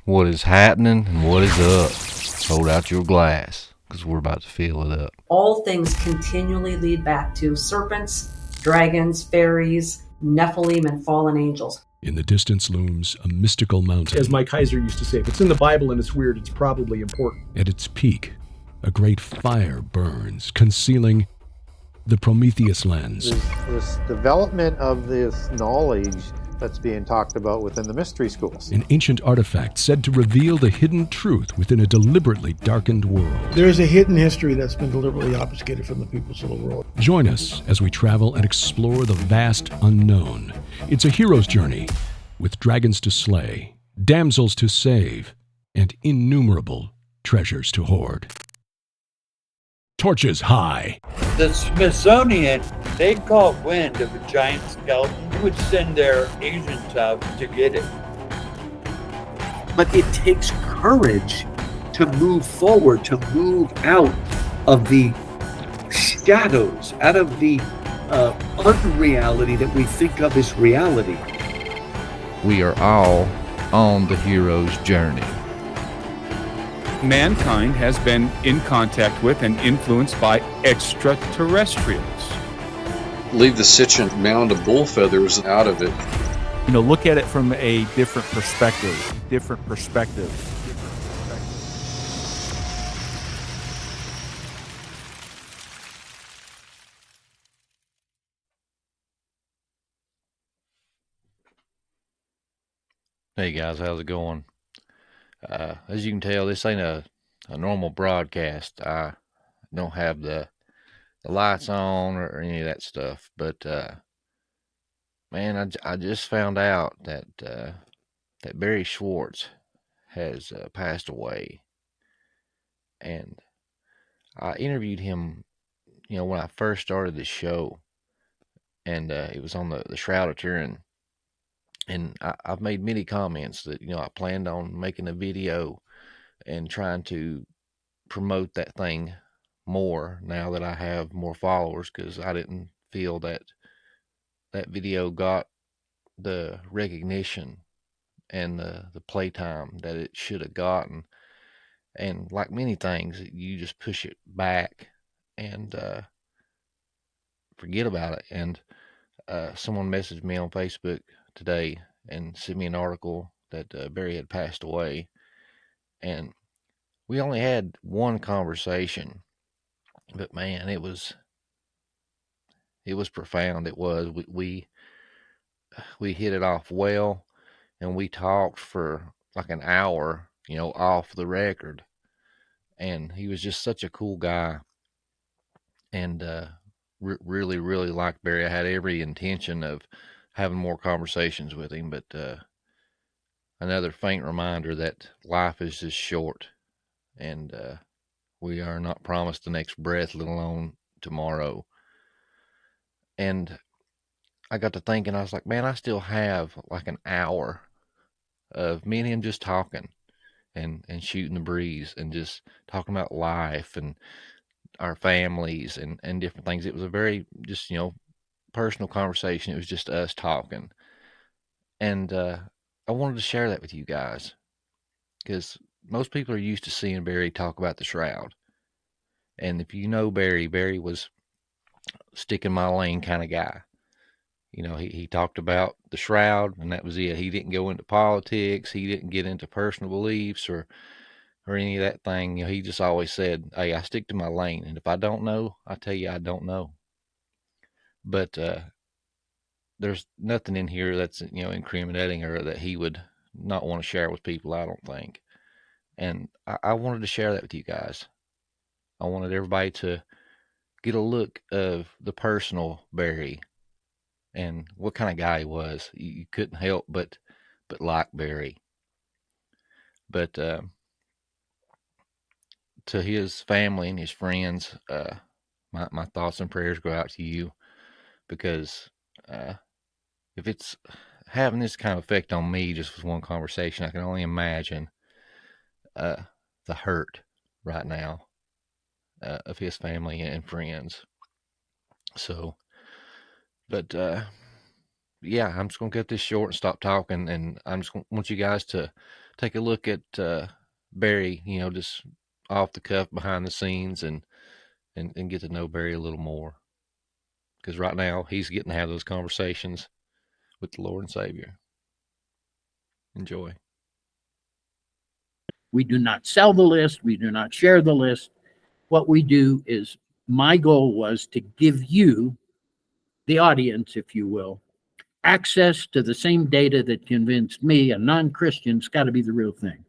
What is happening and what is up? Hold out your glass, because we're about to fill it up. All things continually lead back to serpents, dragons, fairies, Nephilim, and fallen angels. In the distance looms a mystical mountain. As Mike Heiser used to say, if it's in the Bible and it's weird, it's probably important. At its peak, a great fire burns, concealing the Prometheus lens. This development of this knowledge that's being talked about within the mystery schools. An ancient artifact said to reveal the hidden truth within a deliberately darkened world. There's a hidden history that's been deliberately obfuscated from the peoples of the world. Join us as we travel and explore the vast unknown. It's a hero's journey with dragons to slay, damsels to save, and innumerable treasures to hoard. Torches high. The Smithsonian, they caught wind of a giant skeleton. They would send their agents out to get it. But it takes courage to move forward, to move out of the shadows, out of the unreality that we think of as reality. We are all on the hero's journey. Mankind has been in contact with and influenced by extraterrestrials. Leave the Sitchin mound of bull feathers out of it. Look at it from a different perspective. Hey guys, how's it going? As you can tell, this ain't a normal broadcast. I don't have the lights on or any of that stuff, but man, I just found out that that Barrie Schwortz has passed away, and I interviewed him, when I first started this show, and it was on the Shroud of Turin. And I've made many comments that, I planned on making a video and trying to promote that thing more now that I have more followers, because I didn't feel that that video got the recognition and the playtime that it should have gotten. And like many things, you just push it back and forget about it. And someone messaged me on Facebook today and sent me an article that Barrie had passed away, and we only had one conversation, but man, it was profound. It was we hit it off well, and we talked for like an hour, off the record, and he was just such a cool guy, and really liked Barrie. I had every intention of having more conversations with him, but another faint reminder that life is just short, and we are not promised the next breath, let alone tomorrow. And I got to thinking, I was like, man, I still have like an hour of me and him just talking and shooting the breeze and just talking about life and our families and different things. It was a very just, personal conversation. It was just us talking, and I wanted to share that with you guys, because most people are used to seeing Barrie talk about the Shroud, and if you know Barrie was stick in my lane kind of guy. He talked about the Shroud, and that was it. He didn't go into politics. He didn't get into personal beliefs or any of that thing. He just always said, hey, I stick to my lane, and if I don't know, I tell you I don't know. But there's nothing in here that's, incriminating or that he would not want to share with people, I don't think. And I wanted to share that with you guys. I wanted everybody to get a look of the personal Barrie and what kind of guy he was. You couldn't help but like Barrie. But to his family and his friends, my thoughts and prayers go out to you, because if it's having this kind of effect on me just with one conversation, I can only imagine the hurt right now of his family and friends. So, but yeah, I'm just gonna cut this short and stop talking, and I'm just gonna want you guys to take a look at Barrie, just off the cuff, behind the scenes, and get to know Barrie a little more. Because right now he's getting to have those conversations with the Lord and Savior. Enjoy. We do not sell the list. We do not share the list. What we do is, my goal was to give you, the audience, if you will, access to the same data that convinced me, a non-Christian, it's got to be the real thing.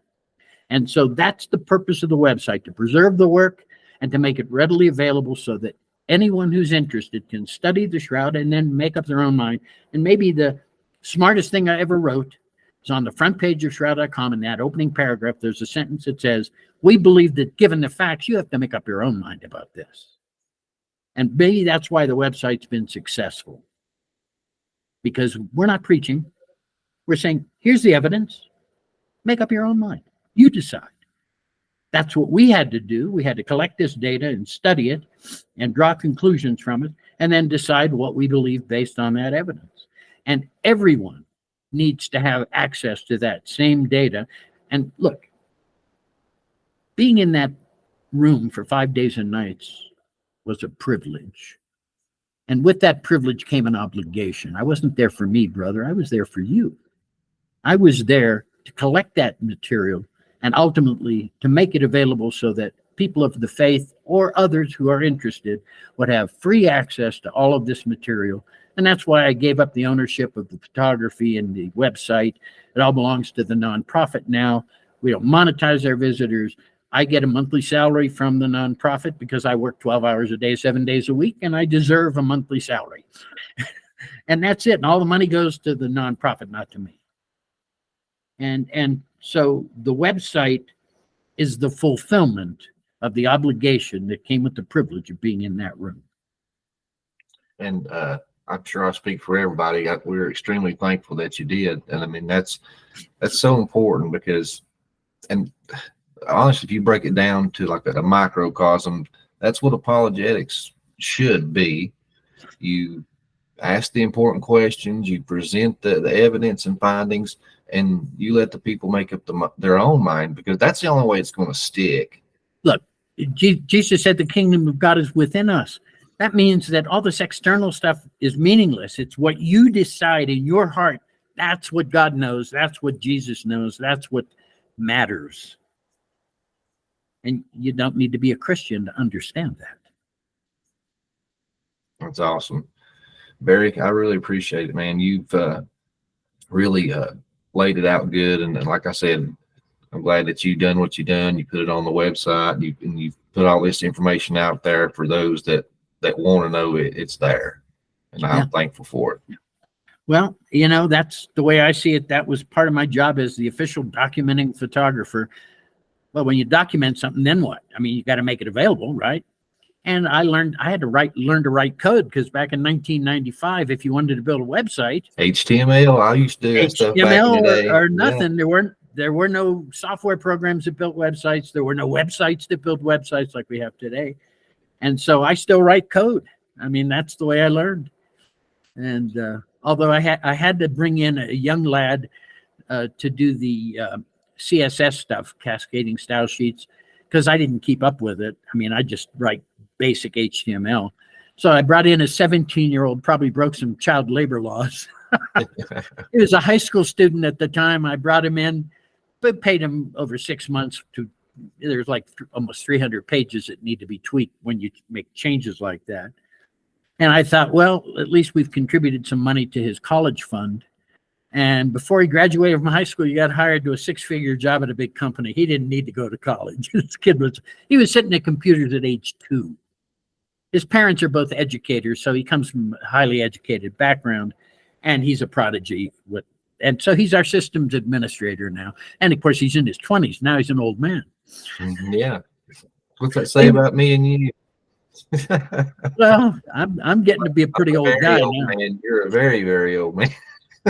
And so that's the purpose of the website, to preserve the work and to make it readily available so that anyone who's interested can study the Shroud and then make up their own mind. And maybe the smartest thing I ever wrote is on the front page of Shroud.com. In that opening paragraph, there's a sentence that says, we believe that given the facts, you have to make up your own mind about this. And maybe that's why the website's been successful. Because we're not preaching. We're saying, here's the evidence. Make up your own mind. You decide. That's what we had to do. We had to collect this data and study it and draw conclusions from it and then decide what we believe based on that evidence. And everyone needs to have access to that same data. And look, being in that room for 5 days and nights was a privilege. And with that privilege came an obligation. I wasn't there for me, brother. I was there for you. I was there to collect that material and ultimately to make it available so that people of the faith or others who are interested would have free access to all of this material. And that's why I gave up the ownership of the photography and the website. It all belongs to the nonprofit now. We don't monetize our visitors. I get a monthly salary from the nonprofit because I work 12 hours a day, 7 days a week, and I deserve a monthly salary. And that's it. And all the money goes to the nonprofit, not to me. And so the website is the fulfillment of the obligation that came with the privilege of being in that room. And I'm sure I speak for everybody. We're extremely thankful that you did. And I mean, that's so important because, and honestly, if you break it down to like a microcosm, that's what apologetics should be. You ask the important questions, you present the evidence and findings, and you let the people make up their own mind, because that's the only way it's going to stick. Look, Jesus said the kingdom of God is within us. That means that all this external stuff is meaningless. It's what you decide in your heart. That's what God knows. That's what Jesus knows. That's what matters. And you don't need to be a Christian to understand that. That's awesome. Barrie, I really appreciate it, man. You've really laid it out good. And like I said, I'm glad that you've done what you've done. You put it on the website, and you've put all this information out there for those that want to know it's there. And I'm thankful for it. Well, that's the way I see it. That was part of my job as the official documenting photographer. Well, when you document something, then what? I mean, you got to make it available, right? And I had to learn to write code, because back in 1995, if you wanted to build a website, HTML, I used to do that stuff back in the day. or nothing. Yeah. There were no software programs that built websites. There were no websites that built websites like we have today. And so I still write code. I mean, that's the way I learned. And although I had to bring in a young lad to do the CSS stuff, cascading style sheets, because I didn't keep up with it. I mean, I just write basic HTML. So I brought in a 17-year-old, probably broke some child labor laws. He was a high school student at the time. I brought him in, but paid him over 6 months there's like almost 300 pages that need to be tweaked when you make changes like that. And I thought, well, at least we've contributed some money to his college fund. And before he graduated from high school, he got hired to a 6-figure job at a big company. He didn't need to go to college. This kid he was sitting at computers at age 2. His parents are both educators, so he comes from a highly educated background, and he's a prodigy. And so he's our systems administrator now. And of course, he's in his 20s. Now he's an old man. Yeah. What's that say about me and you? Well, I'm getting to be a pretty old guy now. Man. You're a very, very old man.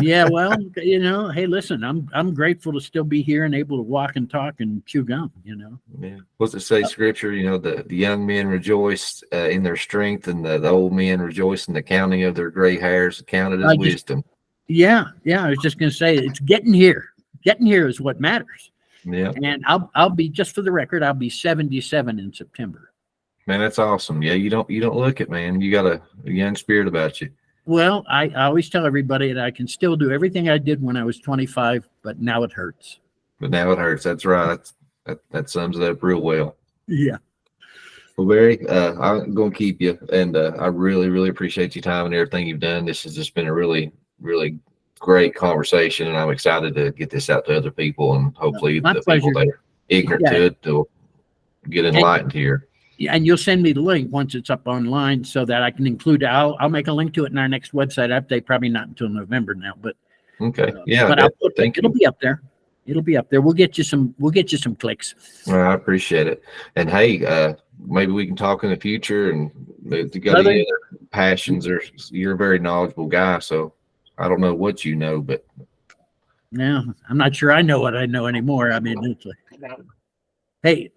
Yeah, well, hey, listen, I'm grateful to still be here and able to walk and talk and chew gum, Yeah. What's it say, scripture? The young men rejoice in their strength, and the old men rejoice in the counting of their gray hairs, counted as wisdom. Yeah. I was just going to say, it's getting here. Getting here is what matters. Yeah. And I'll be, just for the record, I'll be 77 in September. Man, that's awesome. Yeah, you don't look it, man. You got a young spirit about you. Well, I always tell everybody that I can still do everything I did when I was 25, but now it hurts. But now it hurts. That's right. That sums it up real well. Yeah. Well, Barry, I'm going to keep you, and I really, really appreciate your time and everything you've done. This has just been a really, really great conversation, and I'm excited to get this out to other people, and hopefully the people that are ignorant to it will get enlightened here. Yeah, and you'll send me the link once it's up online so that I can include it. I'll make a link to it in our next website update, probably not until November now, but okay. Yeah. But it'll be up there. It'll be up there. We'll get you some clicks. Well, I appreciate it. And hey, maybe we can talk in the future, and if you got any other passions, or you're a very knowledgeable guy, so I don't know what you know, but no, I'm not sure I know what I know anymore. I mean, it's like, hey,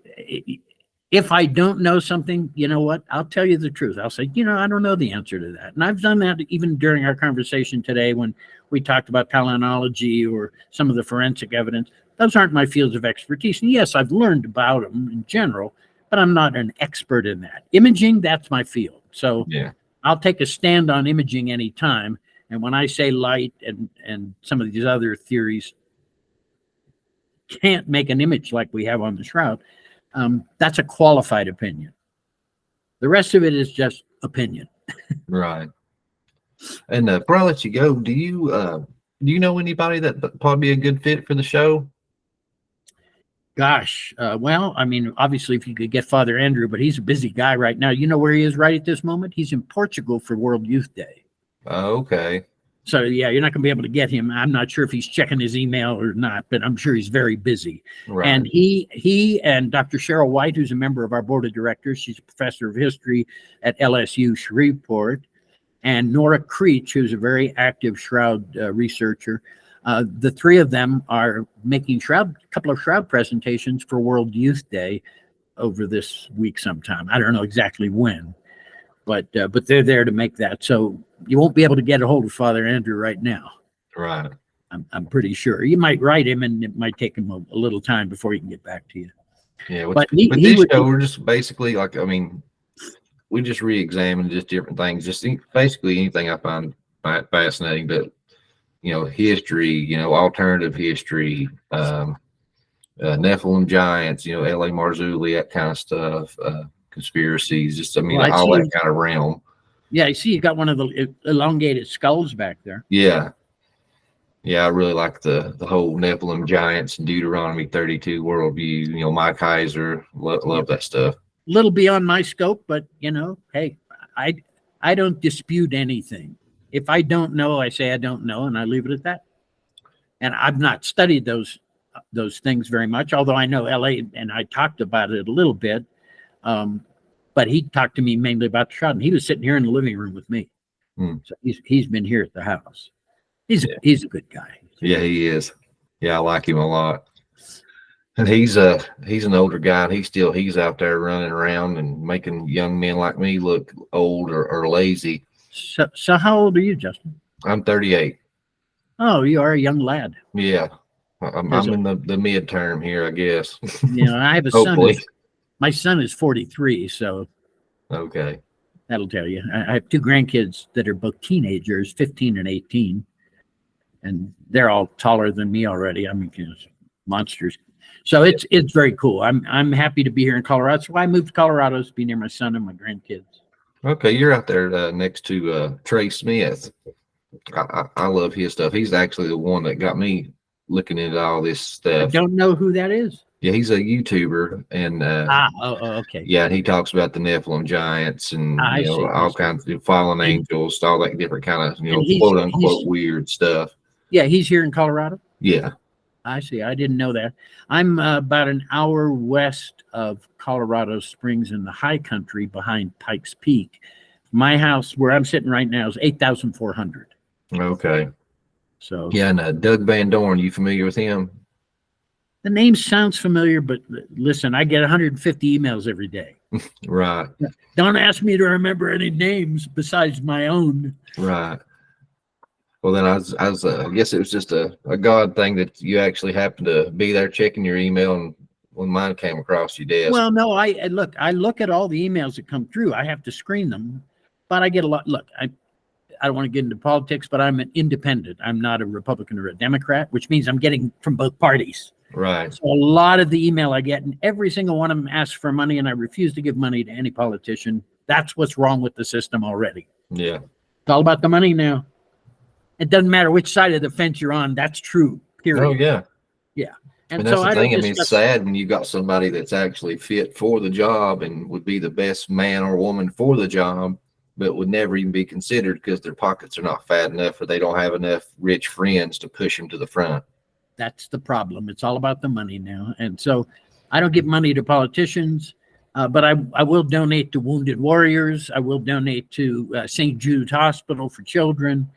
if I don't know something, you know what? I'll tell you the truth. I'll say, I don't know the answer to that. And I've done that even during our conversation today when we talked about palynology or some of the forensic evidence. Those aren't my fields of expertise. And yes, I've learned about them in general, but I'm not an expert in that. Imaging, that's my field. So yeah, I'll take a stand on imaging anytime. And when I say light and some of these other theories can't make an image like we have on the Shroud, that's a qualified opinion. The rest of it is just opinion. Right. And before I let you go, do you know anybody that probably be a good fit for the show? Gosh, well, I mean, obviously, if you could get Father Andrew, but he's a busy guy right now. You know where he is right at this moment? He's in Portugal for World Youth Day. Okay. So, yeah, you're not going to be able to get him. I'm not sure if he's checking his email or not, but I'm sure he's very busy. Right. And he and Dr. Cheryl White, who's a member of our board of directors, she's a professor of history at LSU Shreveport, and Nora Creech, who's a very active Shroud researcher. The three of them are making a couple of Shroud presentations for World Youth Day over this week sometime. I don't know exactly when. But they're there to make that. So you won't be able to get a hold of Father Andrew right now. Right. I'm pretty sure. You might write him, and it might take him a little time before he can get back to you. Yeah. But this show, we're just basically we just re-examine just different things, just basically anything I find fascinating. But history, alternative history, Nephilim Giants, L.A. Marzulli, that kind of stuff. Conspiracies, just all that kind of realm. Yeah, I see you got one of the elongated skulls back there. Yeah, I really like the whole Nephilim Giants and Deuteronomy 32 worldview. Mike Heiser, love that stuff. A little beyond my scope, but hey, I don't dispute anything. If I don't know, I say I don't know, and I leave it at that. And I've not studied those things very much, although I know LA, and I talked about it a little bit. But he talked to me mainly about the Shroud, and he was sitting here in the living room with me. So he's been here at the house. He's a good guy. Yeah, he is. Yeah, I like him a lot. And he's an older guy, and he's out there running around and making young men like me look old or lazy. So how old are you, Justin? I'm 38. Oh, you are a young lad. Yeah, I'm in the midterm here, I guess. I have a son. My son is 43, so okay, that'll tell you. I have two grandkids that are both teenagers, 15 and 18, and they're all taller than me already. I mean, monsters. So it's very cool. I'm happy to be here in Colorado. So I moved to Colorado to be near my son and my grandkids. Okay, you're out there next to Trey Smith. I love his stuff. He's actually the one that got me looking into all this stuff. I don't know who that is. Yeah, he's a YouTuber, and okay. Yeah, he talks about the Nephilim Giants and all kinds of fallen angels, all that different kind of quote unquote weird stuff. Yeah, he's here in Colorado. Yeah, I see. I didn't know that. I'm about an hour west of Colorado Springs in the high country behind Pikes Peak. My house, where I'm sitting right now, is 8,400. Okay. So yeah, and Doug Van Dorn, you familiar with him? The name sounds familiar, but listen, I get 150 emails every day. Right. Don't ask me to remember any names besides my own. Right. Well, then I guess it was just a God thing that you actually happened to be there checking your email, and when mine came across your desk. Well, no, I look at all the emails that come through. I have to screen them, but I get a lot. Look, I don't want to get into politics, but I'm an independent. I'm not a Republican or a Democrat, which means I'm getting from both parties. Right. So a lot of the email I get, and every single one of them asks for money, and I refuse to give money to any politician. That's what's wrong with the system already. Yeah. It's all about the money now. It doesn't matter which side of the fence you're on. That's true. Period. Oh, yeah. Yeah. And that's the thing. I mean, it's sad when you got somebody that's actually fit for the job and would be the best man or woman for the job, but would never even be considered because their pockets are not fat enough or they don't have enough rich friends to push them to the front. That's the problem. It's all about the money now. And so I don't give money to politicians, but I will donate to Wounded Warriors. I will donate to St. Jude's Hospital for Children.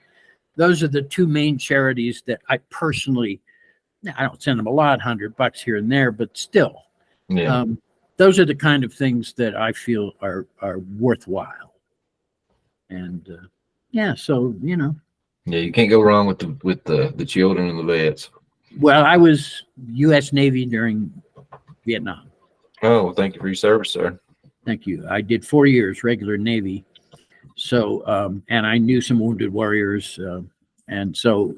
Those are the two main charities that I personally, I don't send them a lot, $100 here and there, but still, those are the kind of things that I feel are worthwhile. And so, you know. Yeah, you can't go wrong with the children and the vets. Well, I was U.S. Navy during Vietnam. Oh, well, thank you for your service, sir. Thank you. I did 4 years regular Navy. So, and I knew some Wounded Warriors. And so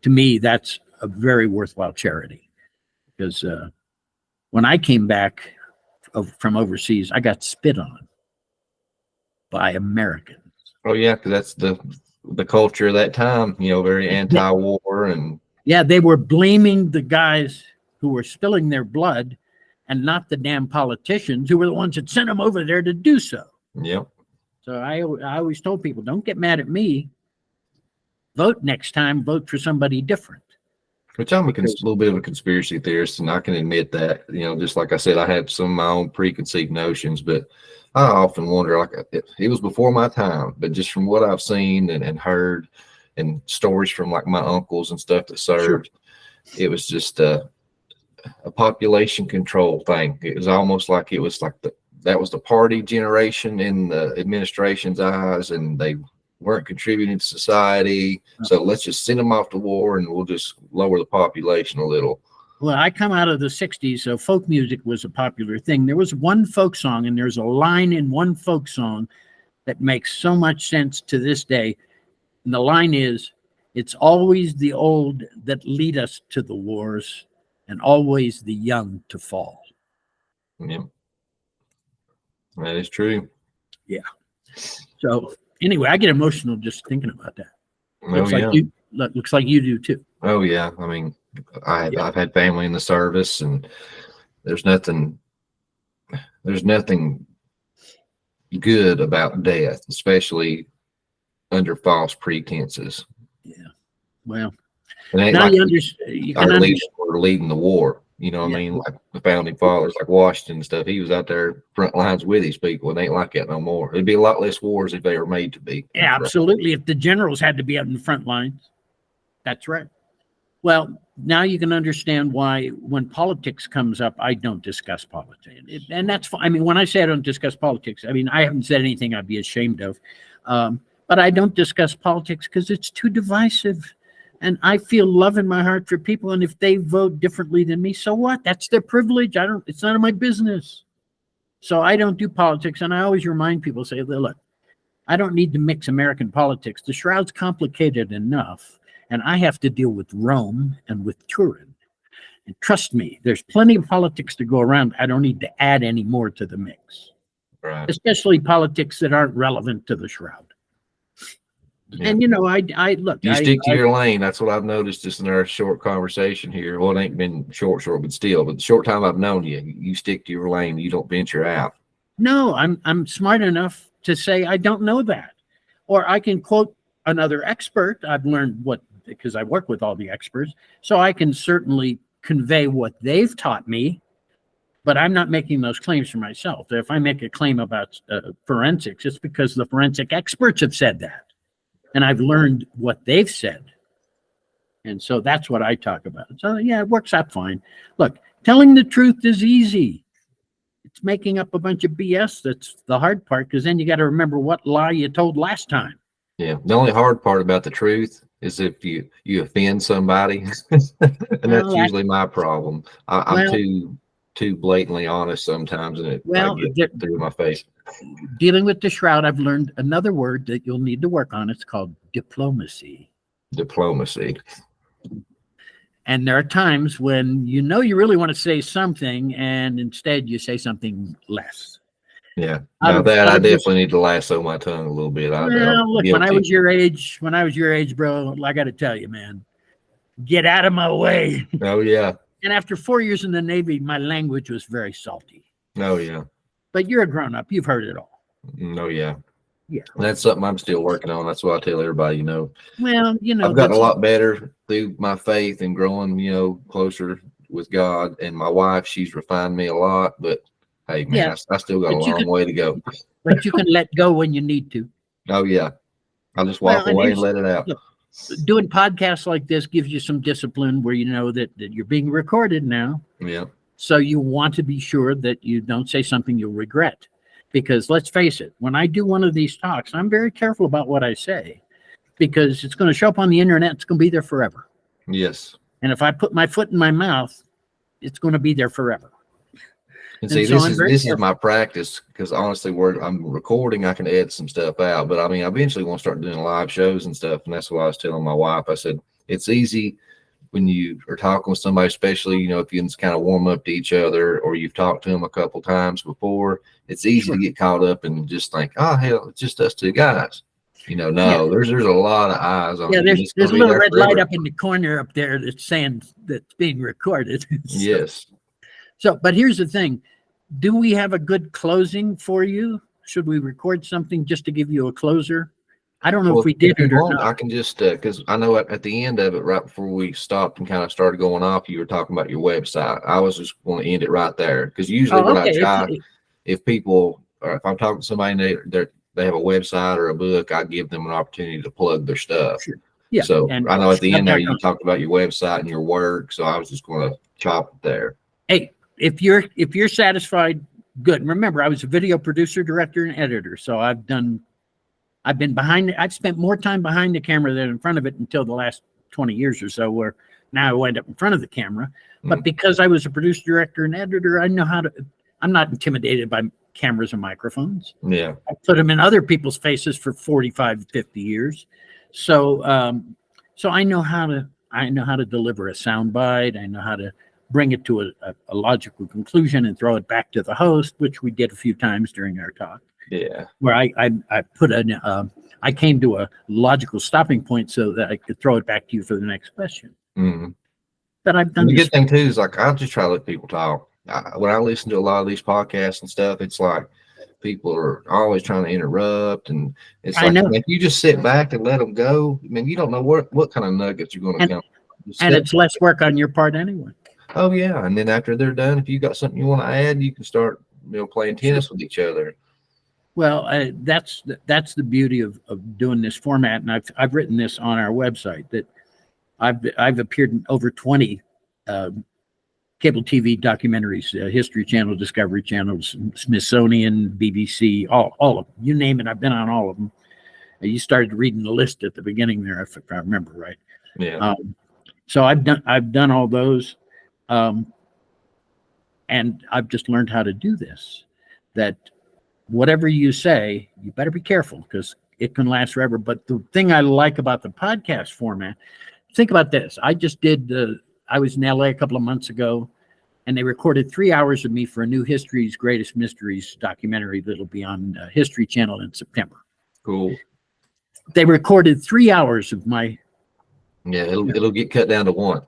to me, that's a very worthwhile charity because when I came back from overseas, I got spit on by Americans. Oh, yeah, because that's the culture of that time, you know, very anti-war. And yeah, they were blaming the guys who were spilling their blood and not the damn politicians who were the ones that sent them over there to do so. Yep. So I always told people, don't get mad at me. Vote next time. Vote for somebody different. Which I'm a little bit of a conspiracy theorist, and I can admit that. You know, just like I said, I had some of my own preconceived notions, but I often wonder, like, it was before my time, but just from what I've seen and heard and stories from like my uncles and stuff that served, it was just a population control thing. It was almost like it was like that was the party generation in the administration's eyes, and they weren't contributing to society. So let's just send them off to war and we'll just lower the population a little. Well, I come out of the 60s, so folk music was a popular thing. There was one folk song, and there's a line in one folk song that makes so much sense to this day. And the line is, it's always the old that lead us to the wars and always the young to fall. Yeah. That is true. Yeah. So anyway, I get emotional just thinking about that. Looks like you do too. Oh yeah. I mean, I've had family in the service, and there's nothing good about death, especially under false pretenses. Yeah. Well, now like you understand. We're leading the war. You know what I mean? Like the founding fathers, like Washington and stuff, he was out there front lines with these people. It ain't like that no more. It'd be a lot less wars if they were made to be. Yeah, absolutely. If the generals had to be out in the front lines. That's right. Well, now you can understand why when politics comes up, I don't discuss politics. And that's fine. I mean, when I say I don't discuss politics, I mean, I haven't said anything I'd be ashamed of. But I don't discuss politics because it's too divisive. And I feel love in my heart for people. And if they vote differently than me, so what? That's their privilege. It's none of my business. So I don't do politics. And I always remind people, say, look, I don't need to mix American politics. The Shroud's complicated enough. And I have to deal with Rome and with Turin. And trust me, there's plenty of politics to go around. I don't need to add any more to the mix. Right. Especially politics that aren't relevant to the Shroud. Yeah. And, you know, I look. You stick to your lane. That's what I've noticed just in our short conversation here. Well, it ain't been short, but still. But the short time I've known you, you stick to your lane. You don't venture out. No, I'm smart enough to say I don't know that. Or I can quote another expert. I've learned because I work with all the experts. So I can certainly convey what they've taught me. But I'm not making those claims for myself. If I make a claim about forensics, it's because the forensic experts have said that. And I've learned what they've said. And so that's what I talk about. So, yeah, it works out fine. Look, telling the truth is easy. It's making up a bunch of BS that's the hard part, because then you got to remember what lie you told last time. Yeah. The only hard part about the truth is if you offend somebody, and that's usually my problem. I'm too blatantly honest sometimes, and I get through my face. Dealing with the Shroud, I've learned another word that you'll need to work on. It's called diplomacy. Diplomacy. And there are times when you really want to say something, and instead you say something less. Yeah, now that I definitely need to lasso my tongue a little bit. Look, when I was your age, bro, I got to tell you, man, get out of my way. Oh yeah. And after 4 years in the Navy, my language was very salty. Oh yeah. But you're a grown up. You've heard it all. Oh yeah. Yeah. That's something I'm still working on. That's why I tell everybody, Well, I've gotten a lot better through my faith and growing, closer with God. And my wife, she's refined me a lot, but hey, man, I still got a long way to go. But you can let go when you need to. Oh yeah. I'll just walk away and let it out. Look, doing podcasts like this gives you some discipline where you know that you're being recorded now. Yeah. So you want to be sure that you don't say something you'll regret. Because let's face it, when I do one of these talks, I'm very careful about what I say because it's going to show up on the internet. It's going to be there forever. Yes. And if I put my foot in my mouth, it's going to be there forever. And see, this is my practice because honestly, where I'm recording, I can edit some stuff out. But I mean, I eventually want to start doing live shows and stuff. And that's why I was telling my wife, I said, it's easy when you are talking with somebody, especially, if you can just kind of warm up to each other or you've talked to them a couple times before, it's easy to get caught up and just think, oh, hell, it's just us two guys. There's a lot of eyes on. Yeah, there's a little red light up in the corner up there that's saying that's being recorded. Yes. So, but here's the thing. Do we have a good closing for you? Should we record something just to give you a closer? I don't know if we did it or not. I can just, because I know at the end of it, right before we stopped and kind of started going off, you were talking about your website. I was just going to end it right there. Because usually I try, if people, or if I'm talking to somebody and they have a website or a book, I give them an opportunity to plug their stuff. Sure. Yeah. So I know at the end there, you talked about your website and your work. So I was just going to chop it there. Hey, if you're satisfied, good. Remember, I was a video producer, director, and editor. So I've spent more time behind the camera than in front of it until the last 20 years or so, where now I wind up in front of the camera. But because I was a producer, director, and editor, I'm not intimidated by cameras and microphones. Yeah. I put them in other people's faces for 45, 50 years. So I know how to deliver a soundbite. I know how to bring it to a logical conclusion and throw it back to the host, which we did a few times during our talk. Yeah. Where I came to a logical stopping point so that I could throw it back to you for the next question. Mm-hmm. But I've done the good thing too is I just try to let people talk. When I listen to a lot of these podcasts and stuff, it's like people are always trying to interrupt, and it's like if you just sit back and let them go, I mean, you don't know what kind of nuggets you're going to come. And it's less work on your part anyway. Oh yeah, and then after they're done, if you got something you want to add, you can start playing tennis with each other. Well, that's the beauty of doing this format, and I've written this on our website that I've appeared in over 20 cable TV documentaries, History Channel, Discovery Channel, Smithsonian, BBC, all of them. You name it, I've been on all of them. You started reading the list at the beginning there, if I remember right. Yeah. So I've done all those, and I've just learned how to do this. That whatever you say, you better be careful because it can last forever. But the thing I like about the podcast format, think about this. I was in LA a couple of months ago, and they recorded 3 hours of me for a new History's Greatest Mysteries documentary that'll be on History Channel in September. Cool. They recorded 3 hours of my. Yeah, it'll get cut down to one.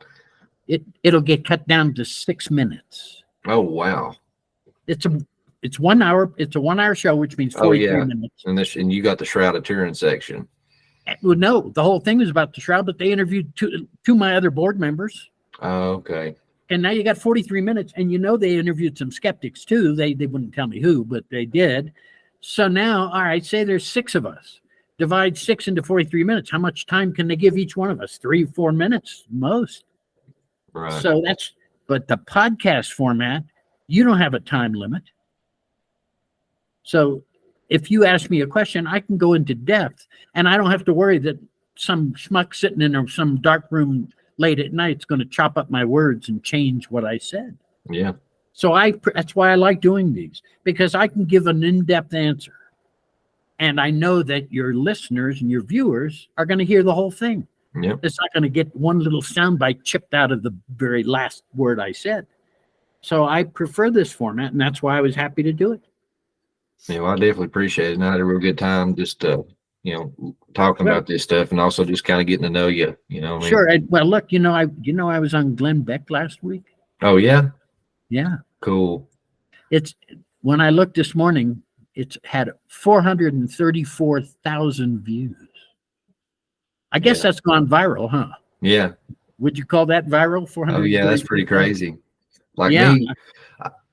It'll get cut down to 6 minutes. Oh wow! It's 1 hour. It's a 1 hour show, which means 43 minutes. And you got the Shroud of Turin section. Well, no, the whole thing was about the Shroud, but they interviewed two of my other board members. Oh, okay. And now you got 43 minutes, and they interviewed some skeptics too. They wouldn't tell me who, but they did. So now, all right, say there's 6 of us. Divide 6 into 43 minutes. How much time can they give each one of us? 3-4 minutes most. Right. So but the podcast format, you don't have a time limit. So if you ask me a question, I can go into depth, and I don't have to worry that some schmuck sitting in some dark room late at night is going to chop up my words and change what I said. Yeah. So that's why I like doing these, because I can give an in-depth answer. And I know that your listeners and your viewers are going to hear the whole thing. Yep. It's not going to get one little soundbite chipped out of the very last word I said. So I prefer this format, and that's why I was happy to do it. Yeah, well, I definitely appreciate it. And I had a real good time just, talking about this stuff, and also just kind of getting to know you. You know what I mean? Sure. Well, look, I was on Glenn Beck last week. Oh yeah. Yeah. Cool. It's when I looked this morning, it's had 434,000 views. I guess that's gone viral, huh? Yeah. Would you call that viral? 400. Oh yeah, that's pretty crazy. Like me,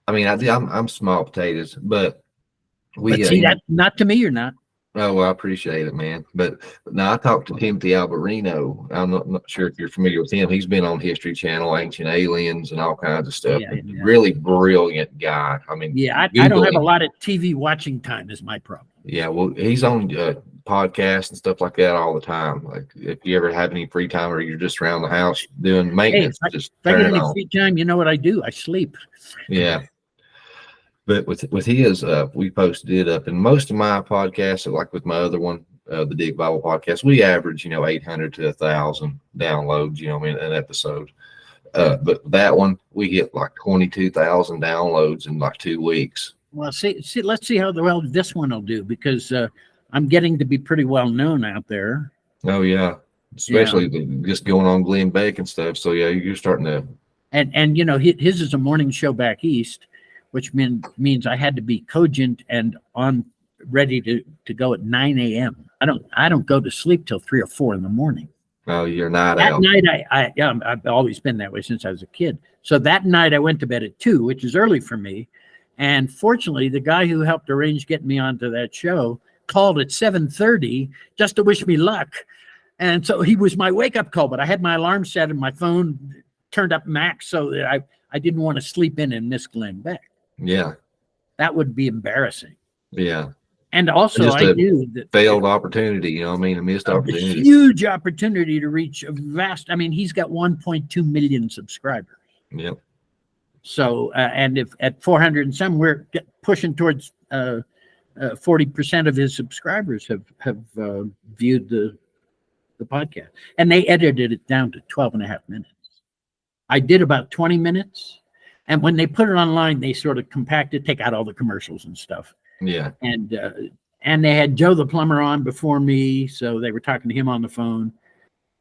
I mean, I'm small potatoes, but see that not to me, you're not. Oh, well, I appreciate it, man. But now I talked to Timothy Alberino. I'm not sure if you're familiar with him. He's been on History Channel, Ancient Aliens, and all kinds of stuff. Yeah. Really brilliant guy. I mean, I don't have a lot of TV watching time is my problem. Yeah, well, he's on podcasts and stuff like that all the time. Like if you ever have any free time or you're just around the house doing maintenance, just if I turn get it any on. free time, you know what I do? I sleep. Yeah. But with his, we posted it up, and most of my podcasts, like with my other one, the Dig Bible podcast, we average, 800 to 1,000 downloads, an episode. But that one, we hit like 22,000 downloads in like 2 weeks. Well, see, let's see how well this one will do, because I'm getting to be pretty well known out there. Oh yeah, especially just going on Glenn Beck and stuff. So yeah, you're starting to. And his is a morning show back east, which means I had to be cogent and on ready to go at 9 a.m. I don't go to sleep till 3 or 4 in the morning. Oh, you're not that out. Night I've always been that way since I was a kid. So that night I went to bed at 2, which is early for me. And fortunately, the guy who helped arrange getting me onto that show called at 7:30 just to wish me luck. And so he was my wake up call, but I had my alarm set and my phone turned up max so that I didn't want to sleep in and miss Glenn Beck. Yeah. That would be embarrassing. Yeah. And also I knew that failed opportunity, a missed opportunity. A huge opportunity to reach a vast, he's got 1.2 million subscribers. Yep. So, and if at 400 and some, we're pushing towards 40% of his subscribers have viewed the podcast, and they edited it down to 12.5 minutes. I did about 20 minutes. And when they put it online, they sort of compacted, take out all the commercials and stuff. Yeah. And they had Joe the plumber on before me, so they were talking to him on the phone.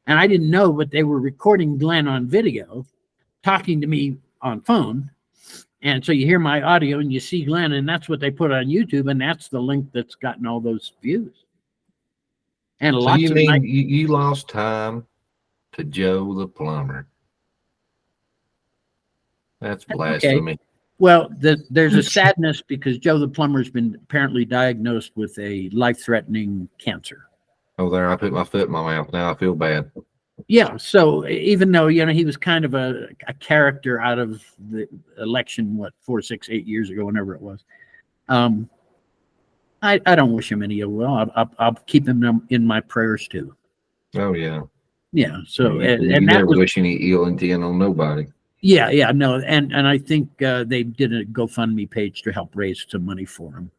And I didn't know, but they were recording Glenn on video, talking to me on phone. And so you hear my audio and you see Glenn, and that's what they put on YouTube, and that's the link that's gotten all those views. And so lots you of mean you lost time to Joe the plumber? That's blasphemy. Okay. Well, there's a sadness because Joe the plumber has been apparently diagnosed with a life-threatening cancer. Oh, there! I put my foot in my mouth. Now I feel bad. Yeah. So even though he was kind of a character out of the election, 4, 6, 8 years ago, whenever it was, I don't wish him any ill will. I'll keep him in my prayers too. Oh yeah. Yeah. So you and never that was, wish any ill intent on nobody. Yeah, no, and I think they did a GoFundMe page to help raise some money for him,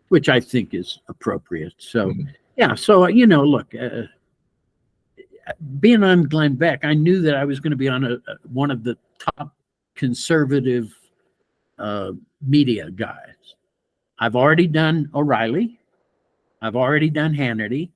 which I think is appropriate. So, yeah, so look, being on Glenn Beck, I knew that I was going to be on one of the top conservative media guys. I've already done O'Reilly, I've already done Hannity,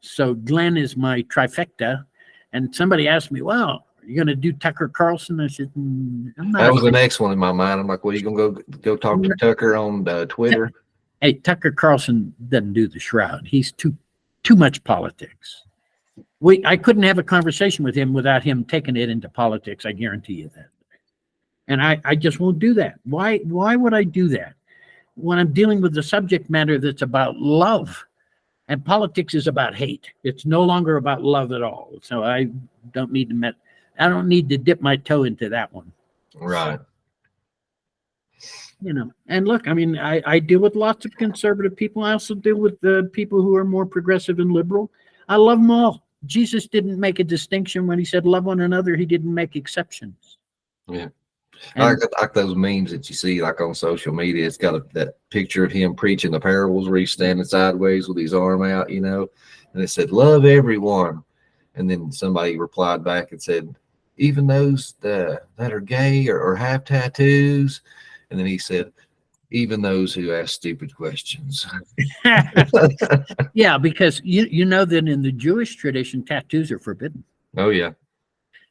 so Glenn is my trifecta. And somebody asked me, "Well, you're going to do Tucker Carlson?" I said, I'm not. That was the next one in my mind. I'm like, well, you going to go talk to Tucker on Twitter? Hey, Tucker Carlson doesn't do the Shroud. He's too much politics. I couldn't have a conversation with him without him taking it into politics. I guarantee you that. And I just won't do that. Why would I do that when I'm dealing with the subject matter that's about love? And politics is about hate. It's no longer about love at all. So I don't need to dip my toe into that one. Right. And look, I deal with lots of conservative people. I also deal with the people who are more progressive and liberal. I love them all. Jesus didn't make a distinction when he said love one another. He didn't make exceptions. Yeah. I like those memes that you see like on social media. It's got that picture of him preaching the parables where he's standing sideways with his arm out, you know, and it said, love everyone. And then somebody replied back and said, even those that are gay or have tattoos. And then he said, even those who ask stupid questions. Yeah, because you know that in the Jewish tradition, tattoos are forbidden. Oh, yeah.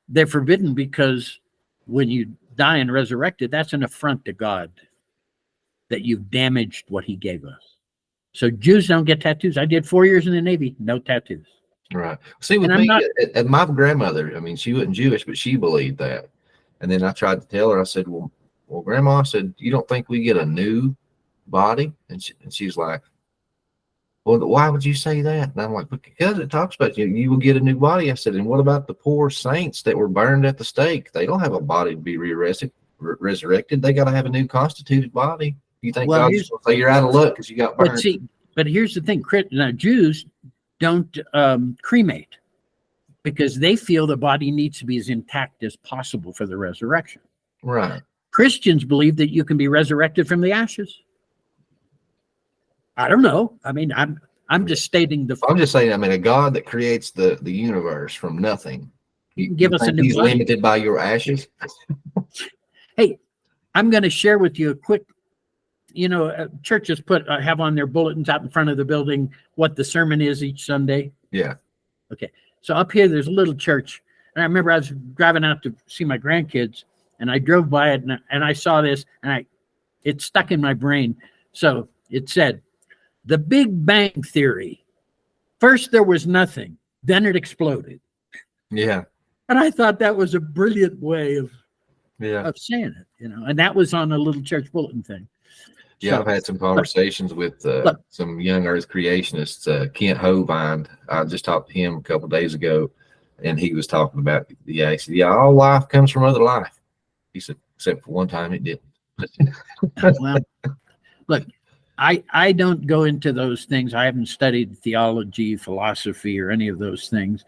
They're forbidden because when you die and resurrected, that's an affront to God that you've damaged what he gave us. So Jews don't get tattoos. I did 4 years in the Navy, no tattoos. Right. See, with me, and my grandmother, I mean, she wasn't Jewish, but she believed that. And then I tried to tell her, I said, well, Grandma, I said, you don't think we get a new body? And she's like, well, why would you say that? And I'm like, because it talks about you will get a new body. I said, and what about the poor saints that were burned at the stake? They don't have a body to be resurrected. They got to have a new constituted body. You think God's going to say you're out of luck because you got burned? But here's the thing. Now, Jews don't cremate because they feel the body needs to be as intact as possible for the resurrection. Right. Christians believe that you can be resurrected from the ashes. I don't know. I mean, I'm just stating the. I'm just saying. I mean, a God that creates the universe from nothing. Give us a new. He's limited by your ashes. Hey, I'm going to share with you a quick. You know, churches have on their bulletins out in front of the building what the sermon is each Sunday. Yeah. Okay. So up here, there's a little church, and I remember I was driving out to see my grandkids, and I drove by it, and I saw this, and it stuck in my brain. So it said, "The Big Bang Theory. First there was nothing, then it exploded." Yeah. And I thought that was a brilliant way of saying it, you know. And that was on a little church bulletin thing. Yeah, I've had some conversations with some young Earth creationists. Kent Hovind, I just talked to him a couple of days ago, and he was talking about, he said, all life comes from other life. He said, except for one time it didn't. Well, look, I don't go into those things. I haven't studied theology, philosophy, or any of those things.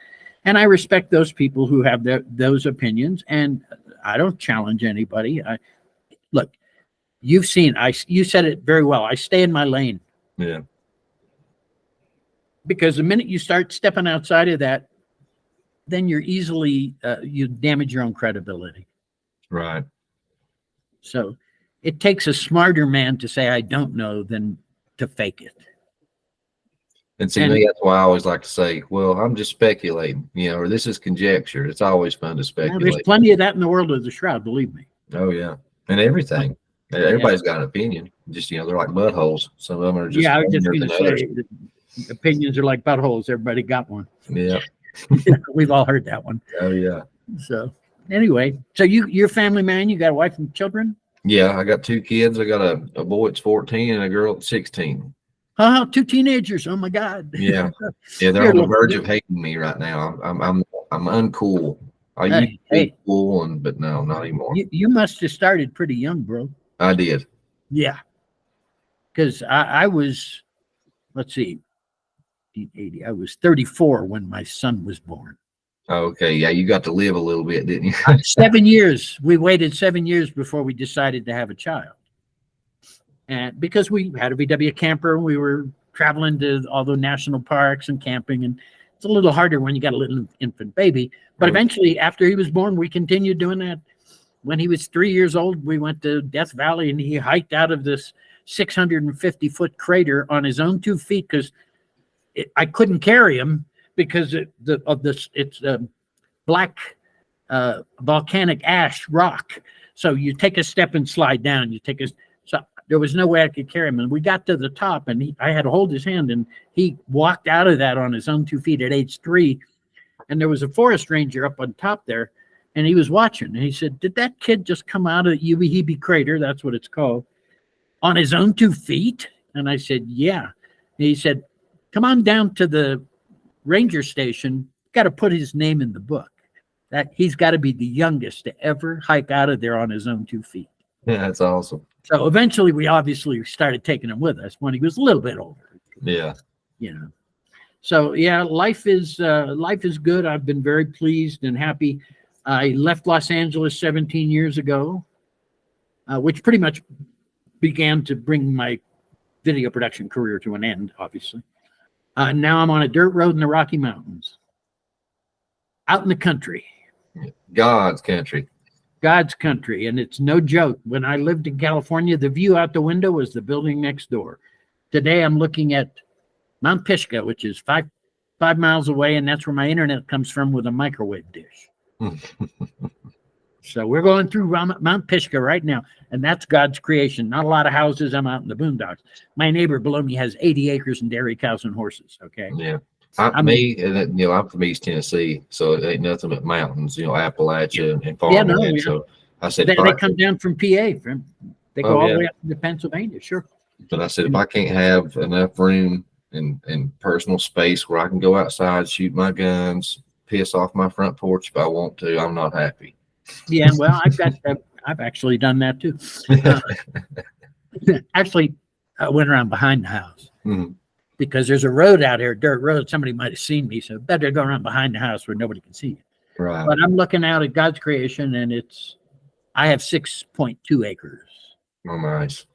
And I respect those people who have those opinions, and I don't challenge anybody. Look, you've seen, you said it very well. I stay in my lane. Yeah. Because the minute you start stepping outside of that, then you're easily, you damage your own credibility. Right. So it takes a smarter man to say, I don't know, than to fake it. And see, me, that's why I always like to say, well, I'm just speculating, you know, or this is conjecture. It's always fun to speculate. There's plenty of that in the world of the Shroud, believe me. Oh, yeah. And everything. Everybody's got an opinion. Just, you know, they're like buttholes. Some of them are just. Yeah, I was just going to say, opinions are like buttholes. Everybody got one. Yeah. We've all heard that one. Oh, yeah. So, anyway, so you're a family man. You got a wife and children? Yeah, I got 2 kids. I got a boy that's 14 and a girl that's 16. Oh, 2 teenagers. Oh, my God. Yeah. Yeah, they're on the verge of hating me right now. I'm uncool. I used to be cool, but no, not anymore. You must have started pretty young, bro. I did. Yeah. Because I was, let's see, 1980. I was 34 when my son was born. Okay. Yeah, you got to live a little bit, didn't you? 7 years. We waited 7 years before we decided to have a child. And because we had a VW camper, and we were traveling to all the national parks and camping, and it's a little harder when you got a little infant baby. But eventually, after he was born, we continued doing that. When he was 3 years old, we went to Death Valley, and he hiked out of this 650-foot crater on his own 2 feet because I couldn't carry him because it's black volcanic ash rock. So you take a step and slide down. So there was no way I could carry him. And we got to the top, and I had to hold his hand, and he walked out of that on his own 2 feet at age 3. And there was a forest ranger up on top there, and he was watching. And he said, did that kid just come out of the Ubi crater, that's what it's called, on his own 2 feet? And I said, yeah. And he said, come on down to the ranger station. Got to put his name in the book. That he's got to be the youngest to ever hike out of there on his own 2 feet. Yeah, that's awesome. So eventually we obviously started taking him with us when he was a little bit older. Yeah. You know. So yeah, life is good. I've been very pleased and happy. I left Los Angeles 17 years ago, which pretty much began to bring my video production career to an end, obviously. Now I'm on a dirt road in the Rocky Mountains, out in the country. God's country. God's country, and it's no joke. When I lived in California, the view out the window was the building next door. Today, I'm looking at Mount Pisgah, which is five miles away, and that's where my internet comes from with a microwave dish. So we're going through Mount Pisgah right now, and that's God's creation. Not a lot of houses. I'm out in the boondocks. My neighbor below me has 80 acres and dairy cows and horses. Okay. Yeah. I'm from East Tennessee, so it ain't nothing but mountains, Appalachia and farmland. Yeah, So I said, they come down from PA. They go all the way up to Pennsylvania. Sure. But I said, if I can't have enough room and personal space where I can go outside, shoot my guns, piss off my front porch if I want to, I'm not happy. Yeah, well, I've actually done that too. Actually, I went around behind the house. Mm-hmm. Because there's a road out here, dirt road. Somebody might have seen me, so better go around behind the house where nobody can see you. Right. But I'm looking out at God's creation, and I have 6.2 acres. Oh, nice.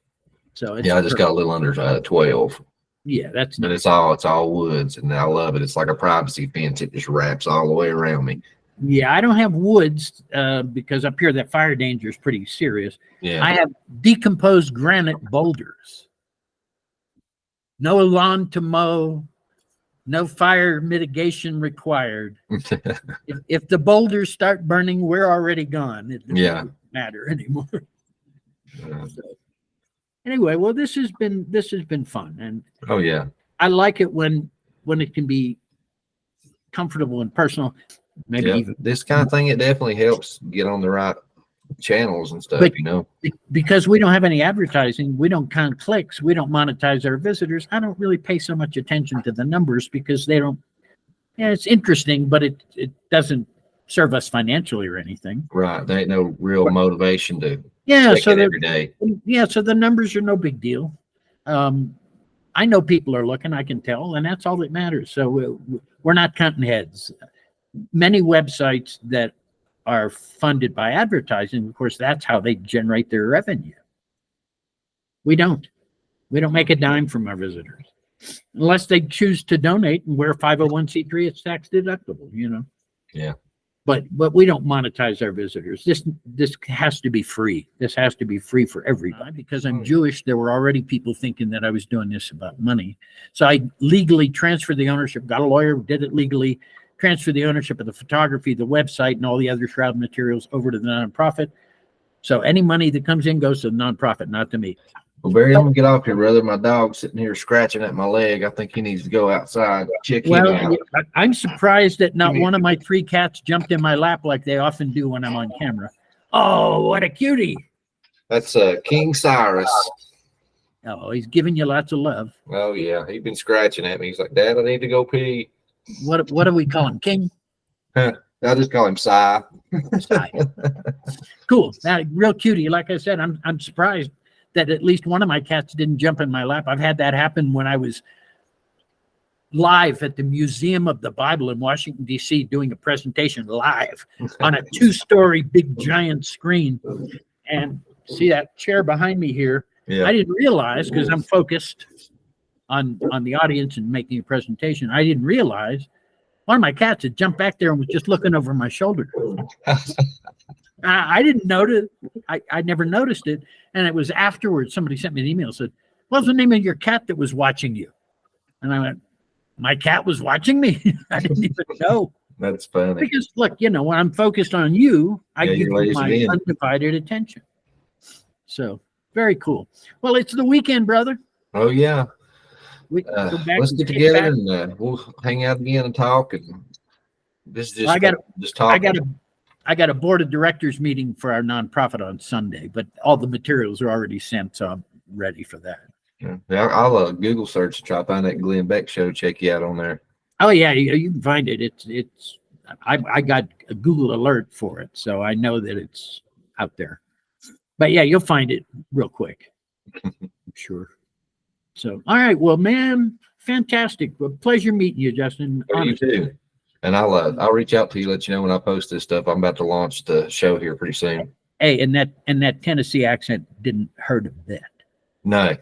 So I just got a little under 12. Yeah, that's. But it's all woods, and I love it. It's like a privacy fence. It just wraps all the way around me. Yeah, I don't have woods because up here that fire danger is pretty serious. Yeah. I have decomposed granite boulders. No lawn to mow, no fire mitigation required. if the boulders start burning, we're already gone. It doesn't matter anymore. So, anyway, well, this has been fun, and oh yeah, I like it when it can be comfortable and personal. Maybe even this kind of thing, it definitely helps get on the right channels and stuff, because we don't have any advertising, we don't count clicks, we don't monetize our visitors. I don't really pay so much attention to the numbers because they don't. Yeah, it's interesting, but it doesn't serve us financially or anything. Right, there ain't no real motivation to so it every day. Yeah, so the numbers are no big deal. I know people are looking, I can tell, and that's all that matters. So we're not counting heads. Many websites that are funded by advertising, of course, that's how they generate their revenue. We don't make a dime from our visitors unless they choose to donate, and we're 501c3, it's tax deductible, Yeah. But we don't monetize our visitors. This has to be free. This has to be free for everybody. Because I'm Jewish, there were already people thinking that I was doing this about money. So I legally transferred the ownership, got a lawyer, did it legally, transfer the ownership of the photography, the website, and all the other Shroud materials over to the nonprofit. So any money that comes in goes to the nonprofit, not to me. Well, Barry, let me get off here, brother. My dog's sitting here scratching at my leg. I think he needs to go outside. Check him out. I'm surprised that not one of my 3 cats jumped in my lap like they often do when I'm on camera. Oh, what a cutie. That's King Cyrus. Oh, he's giving you lots of love. Oh, yeah. He's been scratching at me. He's like, Dad, I need to go pee. What do we call him? King? I just call him Cy. Cool. Now, real cutie. Like I said, I'm surprised that at least one of my cats didn't jump in my lap. I've had that happen when I was live at the Museum of the Bible in Washington, D.C., doing a presentation live on a 2-story big giant screen. And see that chair behind me here? Yeah. I didn't realize, because I'm focused on the audience and making a presentation, I didn't realize one of my cats had jumped back there and was just looking over my shoulder. I didn't notice. I never noticed it. And it was afterwards, somebody sent me an email and said, what's the name of your cat that was watching you? And I went, my cat was watching me? I didn't even know. That's funny. Because look, when I'm focused on you, I give you my undivided attention. So very cool. Well, it's the weekend, brother. Oh, yeah. Let's get together and we'll hang out again and talk. And this is just talking. I got a board of directors meeting for our nonprofit on Sunday, but all the materials are already sent, so I'm ready for that. Yeah, I'll Google search to try to find that Glenn Beck show. Check you out on there. Oh yeah, you can find it. I got a Google alert for it, so I know that it's out there. But yeah, you'll find it real quick. I'm sure. So all right, well, man, fantastic. A pleasure meeting you, Justin. Oh, you too. And I'll reach out to you, let you know when I post this stuff. I'm about to launch the show here pretty soon. Hey, and that Tennessee accent didn't hurt a bit. No,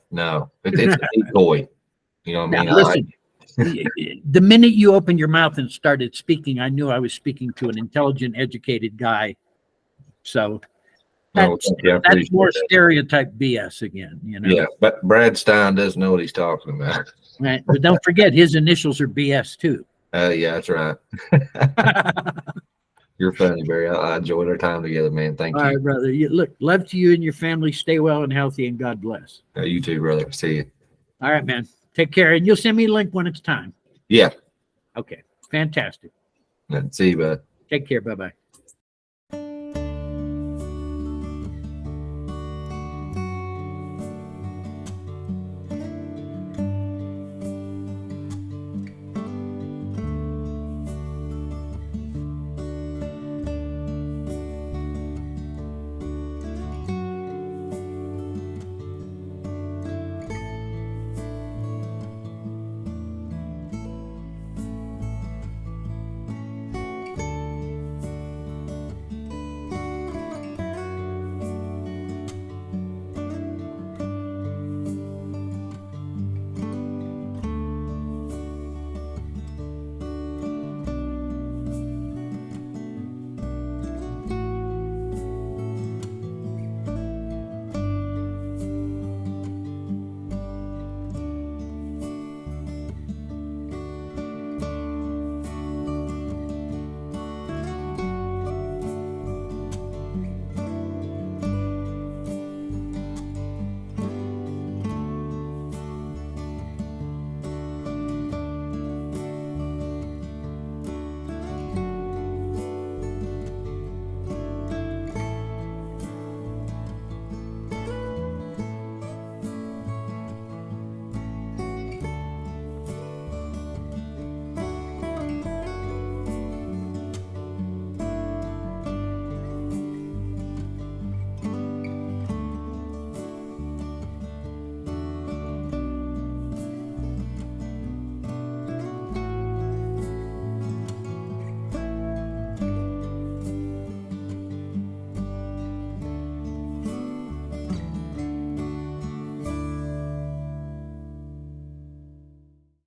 it's a decoy. You know what I mean? Now, listen, the minute you opened your mouth and started speaking, I knew I was speaking to an intelligent, educated guy. So that's more stereotype BS again, you know? Yeah, but Brad Stein does know what he's talking about. Right. But don't forget, his initials are BS too. Yeah, that's right. You're funny, Barry. I enjoyed our time together, man. Thank you. All right, brother. Look, love to you and your family. Stay well and healthy, and God bless. You too, brother. See you. All right, man. Take care, and you'll send me a link when it's time. Yeah. Okay. Fantastic. See you, bud. Take care. Bye-bye.